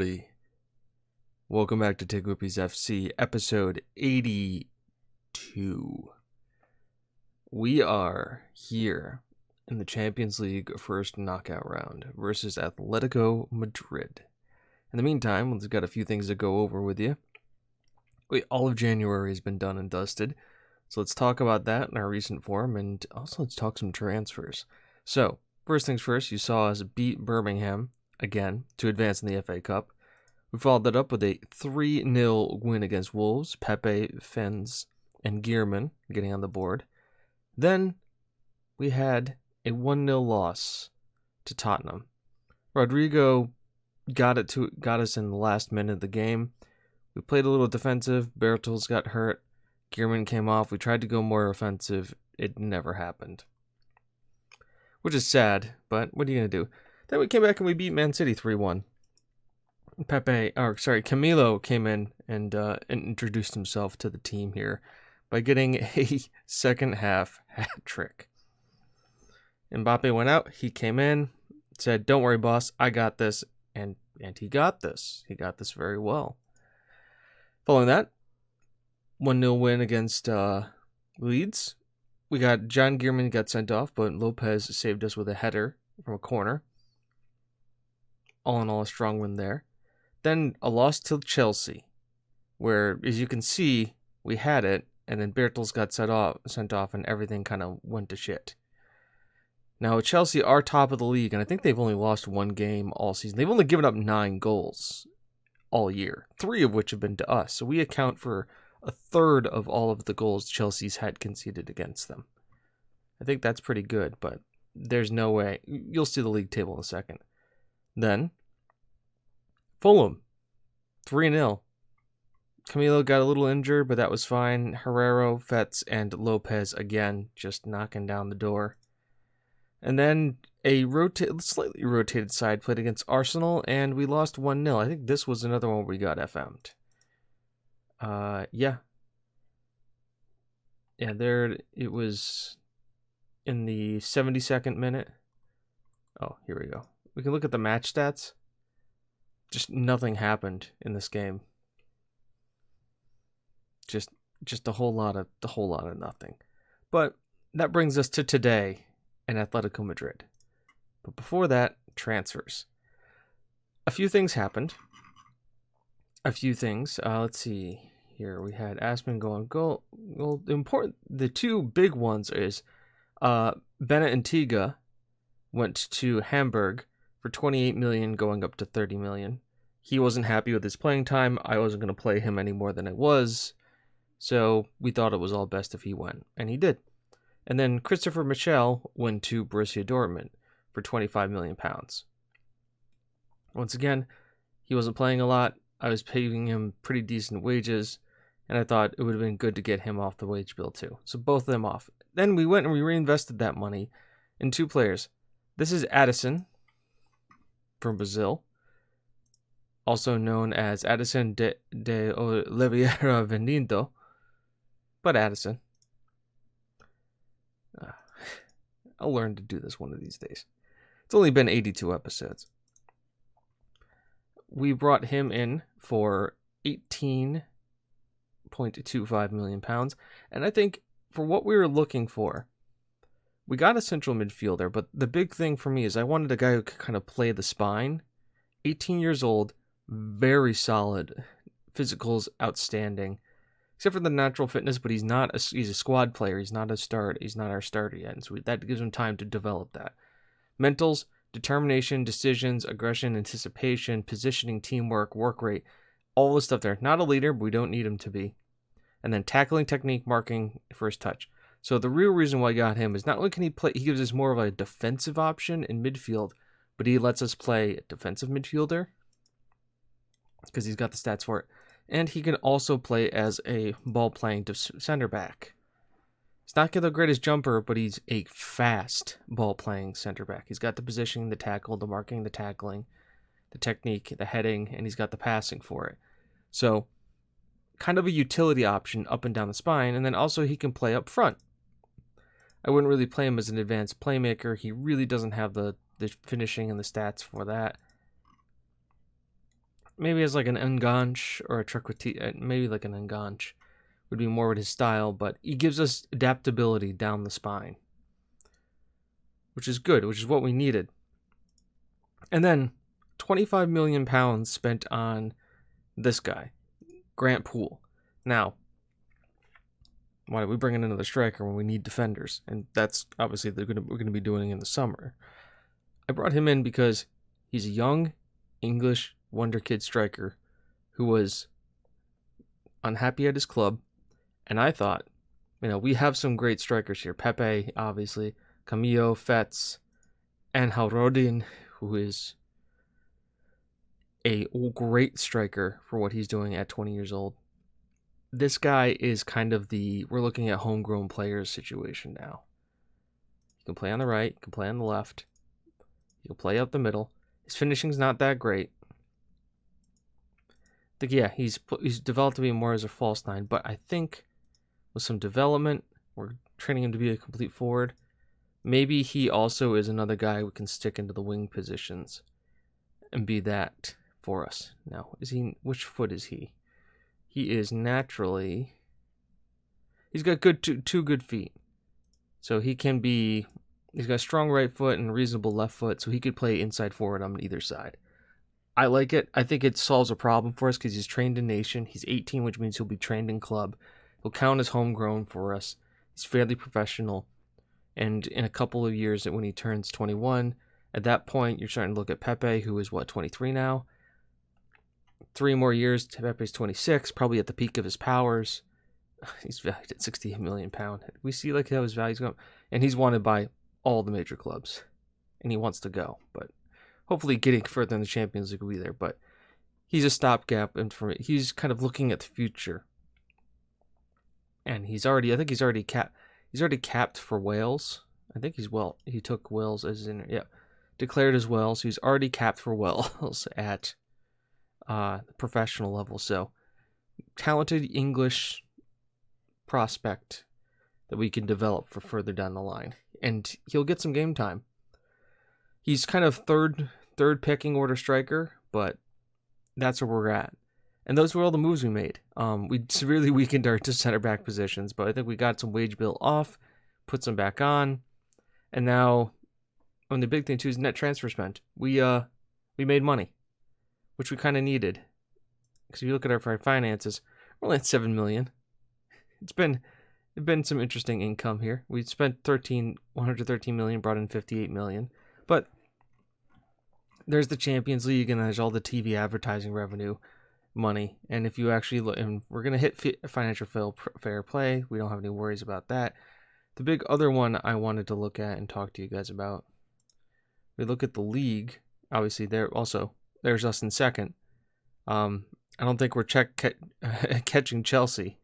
everybody. Welcome back to TGWPIS FC, episode 82. We are here in the Champions League first knockout round versus Atletico Madrid. In the meantime, we've got a few things to go over with you. All of January has been done and dusted, so let's talk about that in our recent form, and also let's talk some transfers. So, first things first, you saw us beat Birmingham again to advance in the FA Cup. We followed that up with a 3-0 win against Wolves, Pepe, Fens, and Gearman getting on the board. Then we had a 1-0 loss to Tottenham. Rodrigo got us in the last minute of the game. We played a little defensive. Bertels got hurt. Gearman came off. We tried to go more offensive. It never happened, which is sad, but what are you going to do? Then we came back and we beat Man City 3-1. Camilo came in and introduced himself to the team here by getting a second half hat trick. Mbappe went out. He came in, said, "Don't worry, boss. I got this." And he got this. He got this very well. Following that, 1-0 win against Leeds. We got John Gearman got sent off, but Lopez saved us with a header from a corner. All in all, a strong win there. Then a loss to Chelsea, where, as you can see, we had it, and then Bertels got sent off, and everything kind of went to shit. Now, Chelsea are top of the league, and I think they've only lost one game all season. They've only given up 9 goals all year, 3 of which have been to us. So we account for a third of all of the goals Chelsea's had conceded against them. I think that's pretty good, but there's no way. You'll see the league table in a second. Then, Fulham, 3-0. Camilo got a little injured, but that was fine. Herrero, Fetz, and Lopez again just knocking down the door. And then a slightly rotated side played against Arsenal, and we lost 1-0. I think this was another one where we got FM'd. Yeah, there it was in the 72nd minute. Oh, here we go. We can look at the match stats. Just nothing happened in this game. Just a whole lot of nothing. But that brings us to today in Atletico Madrid. But before that, transfers. A few things happened. Let's see here. We had Aspen go on goal. Well, the two big ones is Bennett Antiga went to Hamburg for 28 million, going up to 30 million. He wasn't happy with his playing time. I wasn't going to play him any more than it was. So we thought it was all best if he went. And he did. And then Christopher Michel went to Borussia Dortmund for £25 million. Once again, he wasn't playing a lot. I was paying him pretty decent wages. And I thought it would have been good to get him off the wage bill too. So both of them off. Then we went and we reinvested that money in 2 players. This is Addison from Brazil, also known as Addison de Oliveira Vendido, but Addison. I'll learn to do this one of these days. It's only been 82 episodes. We brought him in for £18.25 million, and I think for what we were looking for, we got a central midfielder, but the big thing for me is I wanted a guy who could kind of play the spine. 18 years old, very solid, physicals outstanding, except for the natural fitness, but he's a squad player. He's not our starter yet, and so that gives him time to develop that. Mentals, determination, decisions, aggression, anticipation, positioning, teamwork, work rate, all the stuff there. Not a leader, but we don't need him to be. And then tackling, technique, marking, first touch. So the real reason why I got him is not only can he play, he gives us more of a defensive option in midfield, but he lets us play defensive midfielder because he's got the stats for it. And he can also play as a ball-playing center back. He's not the greatest jumper, but he's a fast ball-playing center back. He's got the positioning, the tackle, the marking, the tackling, the technique, the heading, and he's got the passing for it. So kind of a utility option up and down the spine, and then also he can play up front. I wouldn't really play him as an advanced playmaker. He really doesn't have the finishing and the stats for that. maybe as like an Enganche or a Trequartiste, maybe like an Enganche would be more with his style, but he gives us adaptability down the spine, which is good, which is what we needed. And then 25 million pounds spent on this guy, Grant Poole. Now, why are we bring in another striker when we need defenders? And that's obviously we're going to be doing in the summer. I brought him in because he's a young English wonder kid striker who was unhappy at his club. And I thought, we have some great strikers here. Pepe, obviously, Camillo, Fetz, and Rodin, who is a great striker for what he's doing at 20 years old. This guy is kind of we're looking at homegrown players situation now. You can play on the right, you can play on the left, you can play up the middle. His finishing's not that great. I think, he's developed to be more as a false nine, but I think with some development, we're training him to be a complete forward. Maybe he also is another guy we can stick into the wing positions and be that for us. Now, which foot is he? He is naturally, he's got two good feet. So he's got a strong right foot and a reasonable left foot, so he could play inside forward on either side. I like it. I think it solves a problem for us because he's trained in nation. He's 18, which means he'll be trained in club. He'll count as homegrown for us. He's fairly professional. And in a couple of years, when he turns 21, at that point, you're starting to look at Pepe, who is, 23 now? 3 more years, Pepe's 26, probably at the peak of his powers. He's valued at 68 million pounds. We see how his value's going. And he's wanted by all the major clubs. And he wants to go. But hopefully getting further in the Champions League will be there. But he's a stopgap. And he's kind of looking at the future. And he's already capped for Wales. I think he took Wales as declared as well. So he's already capped for Wales at the professional level. So talented English prospect that we can develop for further down the line. And he'll get some game time. He's kind of third pecking order striker, but that's where we're at. And those were all the moves we made. We severely weakened our center back positions, but I think we got some wage bill off, put some back on, and now, the big thing too is net transfer spend. We made money, which we kind of needed, because if you look at our finances, we're only at $7 million. It's been some interesting income here. We spent $113 million, brought in $58 million, but there's the Champions League and there's all the TV advertising revenue money. And if you actually look, and we're going to hit financial fair play. We don't have any worries about that. The big other one I wanted to look at and talk to you guys about, we look at the league. Obviously, there's us in second. I don't think we're catching Chelsea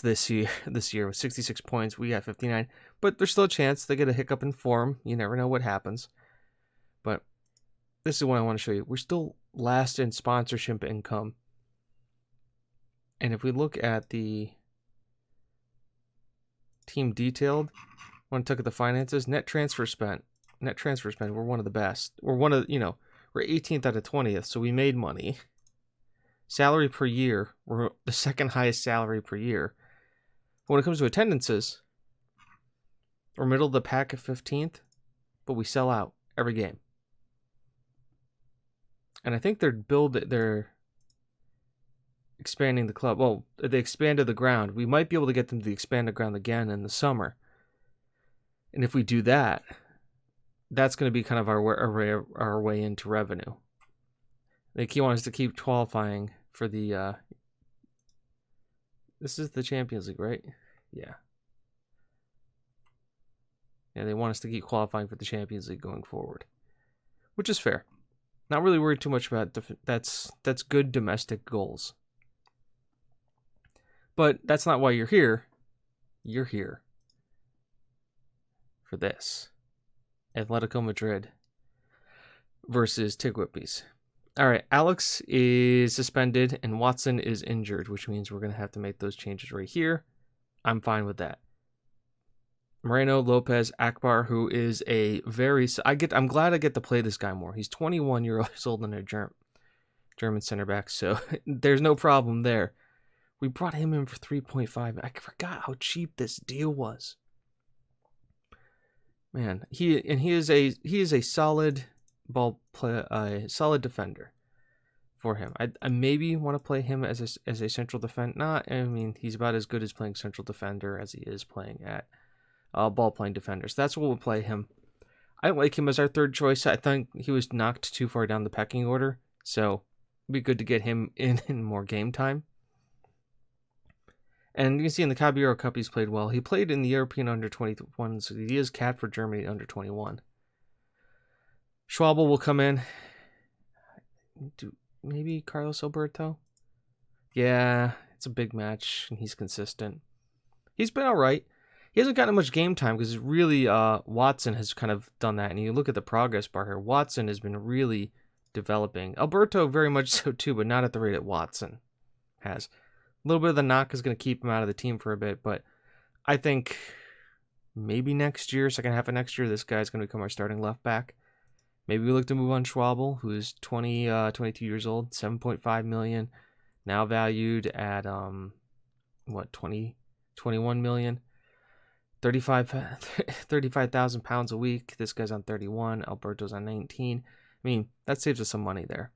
this year with 66 points. We got 59, but there's still a chance they get a hiccup in form. You never know what happens. But this is what I want to show you. We're still last in sponsorship income. And if we look at the team detailed, when I look at the finances, net transfer spend, we're one of the best. We're we're 18th out of 20th, so we made money. Salary per year, we're the second highest salary per year. When it comes to attendances, we're middle of the pack at 15th, but we sell out every game. And I think they're expanding the club. Well, they expanded the ground. We might be able to get them to expand the ground again in the summer. And if we do that, that's going to be kind of our way into revenue. They want us to keep qualifying for the... this is the Champions League, right? Yeah. Yeah, they want us to keep qualifying for the Champions League going forward, which is fair. Not really worried too much about that's good domestic goals. But that's not why you're here. You're here for this. Atletico Madrid versus TGWPIS. All right, Alex is suspended and Watson is injured, which means we're going to have to make those changes right here. I'm fine with that. Moreno, Lopez, Akbar, who is a very... I'm glad I get to play this guy more. He's 21 years old and a German center back, so there's no problem there. We brought him in for 3.5. I forgot how cheap this deal was. Man, he is a solid ball play, solid defender for him. I maybe want to play him as a central defender. Not, I mean, he's about as good as playing central defender as he is playing at ball playing defenders. That's what we'll play him. I don't like him as our third choice. I think he was knocked too far down the pecking order, so it'd be good to get him in more game time. And you can see in the Caballero Cup he's played well. He played in the European under-21, so he is capped for Germany under-21. Schwabel will come in. Maybe Carlos Alberto? Yeah, it's a big match, and he's consistent. He's been all right. He hasn't gotten much game time because really Watson has kind of done that. And you look at the progress bar here. Watson has been really developing. Alberto very much so too, but not at the rate that Watson has. A little bit of the knock is going to keep him out of the team for a bit, but I think maybe next year, second half of next year, this guy's going to become our starting left back. Maybe we look to move on Schwabel, who's 22 years old, 7.5 million, now valued at 21 million, 35,000 pounds a week. This guy's on 31, Alberto's on 19. I mean, that saves us some money there.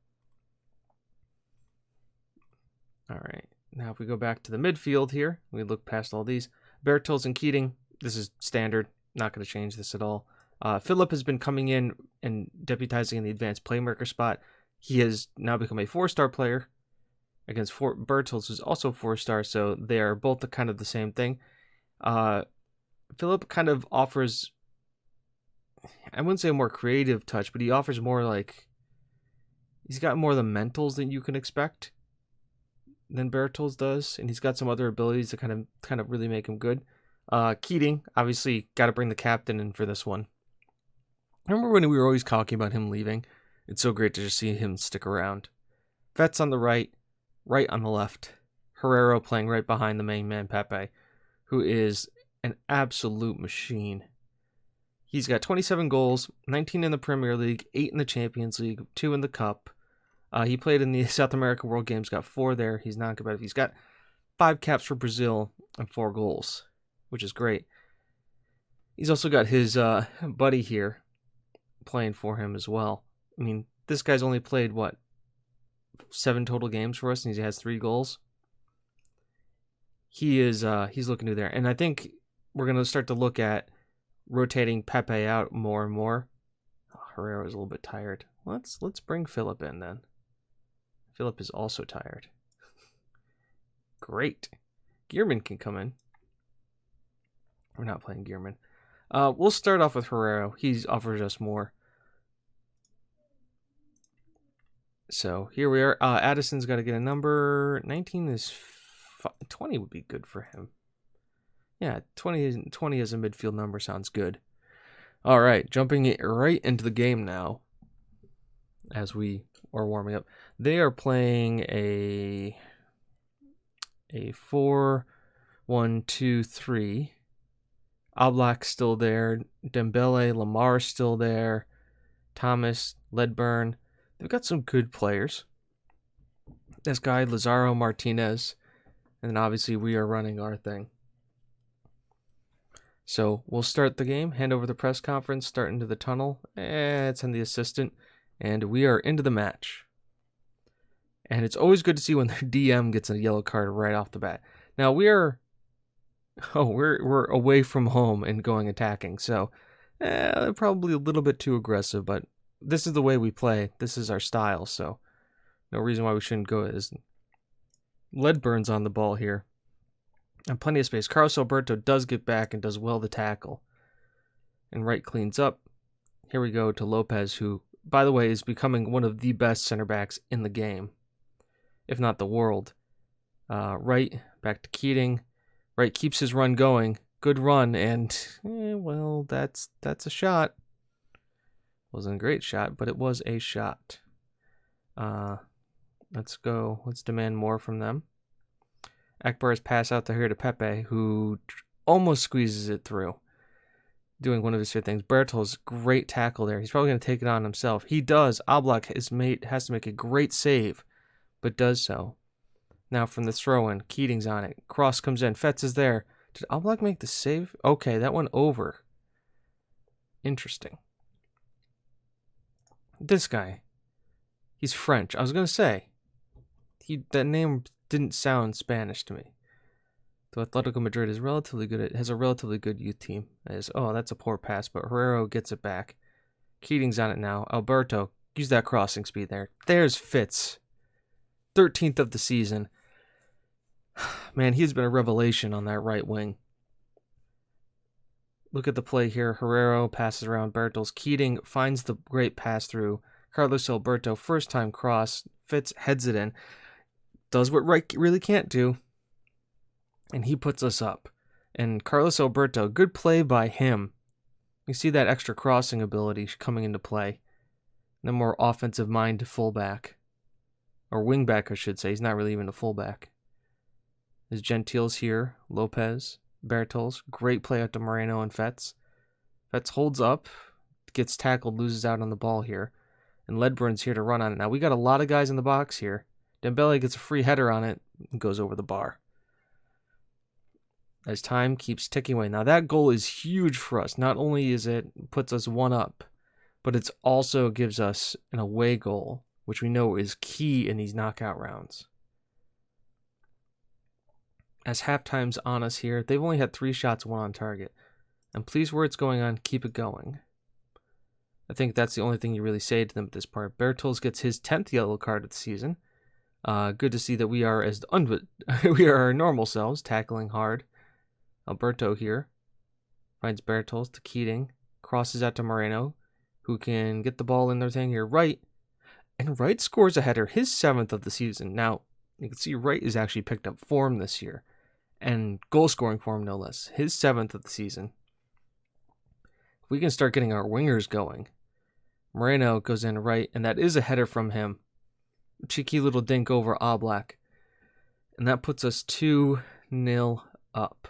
All right. Now, if we go back to the midfield here, we look past all these. Bertels and Keating, this is standard. Not going to change this at all. Philip has been coming in and deputizing in the advanced playmaker spot. He has now become a 4-star player against Bertels, who's also 4-star, so they are both kind of the same thing. Philip kind of offers, I wouldn't say a more creative touch, but he offers more like, he's got more of the mentals than you can expect than Bertels does, and he's got some other abilities that kind of really make him good. Keating, obviously, got to bring the captain in for this one. I remember when we were always talking about him leaving. It's so great to just see him stick around. Vet's on the right on the left. Herrero playing right behind the main man, Pepe, who is an absolute machine. He's got 27 goals, 19 in the Premier League, 8 in the Champions League, 2 in the Cup. He played in the South American World Games, got 4 there. He's not competitive. He's got 5 caps for Brazil and 4 goals, which is great. He's also got his buddy here playing for him as well. I mean, this guy's only played, 7 total games for us, and he has 3 goals. He's looking to there. And I think we're going to start to look at rotating Pepe out more and more. Oh, Herrera is a little bit tired. Let's bring Philip in then. Philip is also tired. Great. Gearman can come in. We're not playing Gearman. We'll start off with Herrera. He's offered us more. So here we are. Addison's got to get a number. 19 is 20 would be good for him. Yeah, 20 as a midfield number sounds good. All right, jumping right into the game now. As we are warming up, they are playing a 4-1-2-3. Oblak's still there. Dembele, Lamar still there. Thomas, Ledburn. They've got some good players. This guy, Lazaro Martinez. And then obviously we are running our thing. So we'll start the game, hand over the press conference, start into the tunnel. Send the assistant. And we are into the match. And it's always good to see when their DM gets a yellow card right off the bat. Now we're away from home and going attacking, so probably a little bit too aggressive, but this is the way we play. This is our style, so no reason why we shouldn't go as Ledburn's on the ball here. And plenty of space. Carlos Alberto does get back and does well to tackle. And Wright cleans up. Here we go to Lopez, who, by the way, is becoming one of the best center backs in the game, if not the world. Wright, back to Keating. Wright keeps his run going. Good run, and, well, that's a shot. Wasn't a great shot, but it was a shot. Let's go. Let's demand more from them. Akbar's pass out here to Pepe, who almost squeezes it through, doing one of his favorite things. Bertels, great tackle there. He's probably going to take it on himself. He does. Oblak has to make a great save but does so. Now from the throw-in, Keating's on it. Cross comes in. Fetz is there. Did Oblak make the save? Okay, that went over. Interesting. This guy. He's French. I was going to say. That name didn't sound Spanish to me. Though Atletico Madrid is relatively good. It has a relatively good youth team. That's a poor pass, but Herrero gets it back. Keating's on it now. Alberto, use that crossing speed there. There's Fitz. 13th of the season. Man, he's been a revelation on that right wing. Look at the play here. Herrero passes around Bertels. Keating finds the great pass through. Carlos Alberto, first time cross. Fitz heads it in. Does what Wright really can't do. And he puts us up. And Carlos Alberto, good play by him. You see that extra crossing ability coming into play. The more offensive mind fullback. Or wingback, I should say. He's not really even a fullback. There's Gentile's here. Lopez. Bertels. Great play out to Moreno and Fetz. Fetz holds up. Gets tackled. Loses out on the ball here. And Ledburn's here to run on it. Now we got a lot of guys in the box here. Dembele gets a free header on it. And goes over the bar. As time keeps ticking away. Now that goal is huge for us. Not only is it puts us one up, but it also gives us an away goal, which we know is key in these knockout rounds. As halftime's on us here, they've only had 3 shots, 1 on target. And please, where it's going on, keep it going. I think that's the only thing you really say to them at this part. Bertels gets his 10th yellow card of the season. Good to see that we are we are our normal selves, tackling hard. Alberto here finds Bertels to Keating, crosses out to Moreno, who can get the ball in their thing here. Wright, and Wright scores a header, his 7th of the season. Now, you can see Wright has actually picked up form this year, and goal-scoring form no less. His 7th of the season. If we can start getting our wingers going. Moreno goes in right, and that is a header from him. Cheeky little dink over Oblak. And that puts us 2-0 up.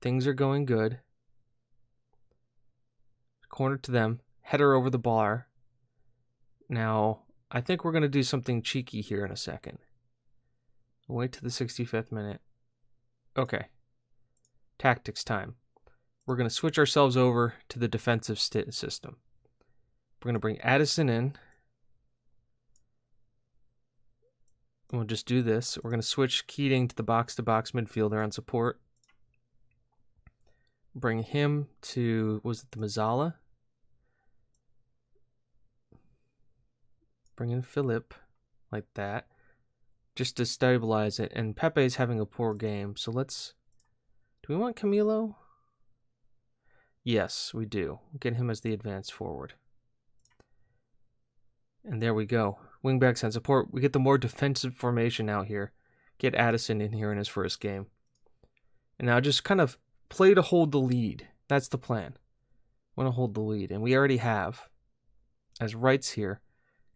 Things are going good. Corner to them. Header over the bar. Now, I think we're going to do something cheeky here in a second. Wait to the 65th minute. Okay. Tactics time. We're going to switch ourselves over to the defensive system. We're going to bring Addison in. We'll just do this. We're going to switch Keating to the box-to-box midfielder on support. Bring him to, was it the Mazzala? Bring in Philip, like that, just to stabilize it. And Pepe's having a poor game, so let's, do we want Camilo? Yes, we do. Get him as the advanced forward. And there we go. Wingbacks and support. We get the more defensive formation out here. Get Addison in here in his first game. And now just kind of play to hold the lead. That's the plan. Want to hold the lead. And we already have. As Wright's here.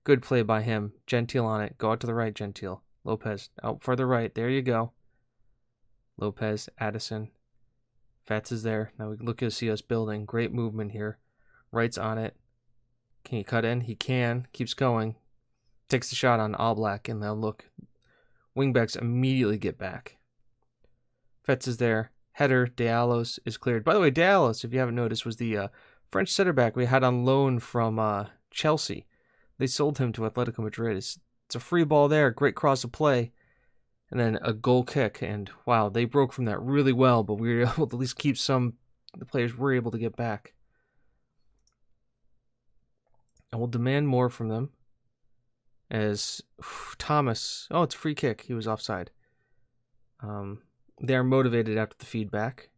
Good play by him. Gentile on it. Go out to the right, Gentile. Lopez out further right. There you go. Lopez, Addison. Fats is there. Now we look to see us building. Great movement here. Wright's on it. Can he cut in? He can. Keeps going. Takes the shot on Oblak. And now look. Wingbacks immediately get back. Fetz is there. Header. Diallos is cleared. By the way, Diallos, if you haven't noticed, was the French center back we had on loan from Chelsea. They sold him to Atletico Madrid. It's a free ball there. Great cross of play. And then a goal kick. And wow, they broke from that really well. But we were able to at least keep some. The players were able to get back. And we'll demand more from them. As Thomas. Oh, it's a free kick. He was offside. They are motivated after the feedback.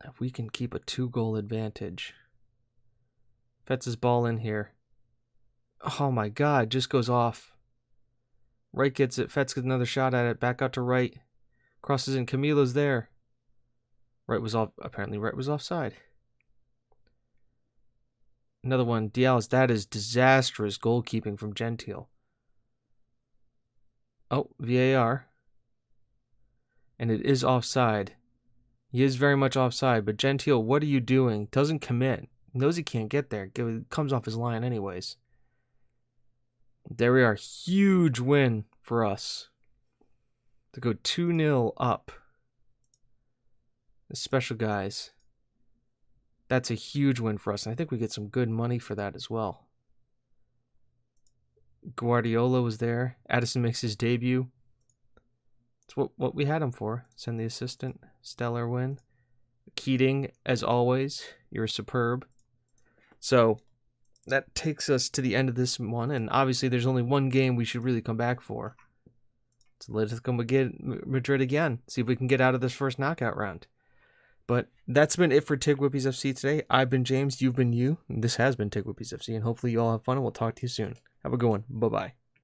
If we can keep a 2-goal advantage. Fetz's ball in here. Oh my god, just goes off. Wright gets it. Fetz gets another shot at it. Back out to Wright. Crosses in. Camilo's there. Wright was off. Apparently Wright was offside. Another one. Diallos. That is disastrous goalkeeping from Gentile. Oh, VAR. And it is offside. He is very much offside. But Gentile, what are you doing? Doesn't commit. Knows he can't get there. Comes off his line anyways. There we are. Huge win for us. To go 2-0 up. The special guys. That's a huge win for us. And I think we get some good money for that as well. Guardiola was there. Addison makes his debut. It's what we had him for. Send the assistant. Stellar win. Keating, as always, you're superb. So that takes us to the end of this one. And obviously there's only one game we should really come back for. So let's go get Madrid again. See if we can get out of this first knockout round. But that's been it for TGWPIS FC today. I've been James. You've been you. And this has been TGWPIS FC. And hopefully you all have fun. And we'll talk to you soon. Have a good one. Bye-bye.